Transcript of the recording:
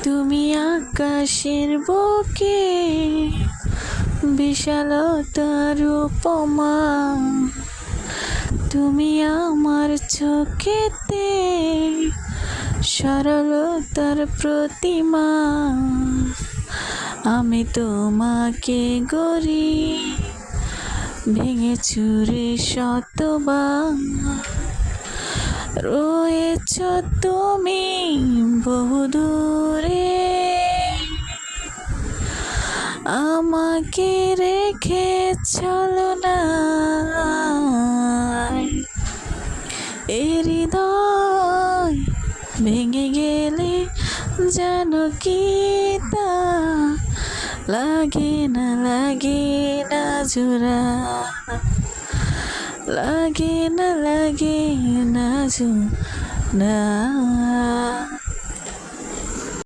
তুমি আকাশের বুকে বিশালতার উপমা, তুমি আমার চোখেতে সরলতার প্রতিমা। আমি তোমাকে গড়ি ভেঙে চুরে শতবার, রয়েছ তুমি বহুদূরে, আমাকে রেখে চলো না। এই হৃদয় ভেঙে গেলে জানো কি তা লাগে না জোড়া, লাগে না জোড়া।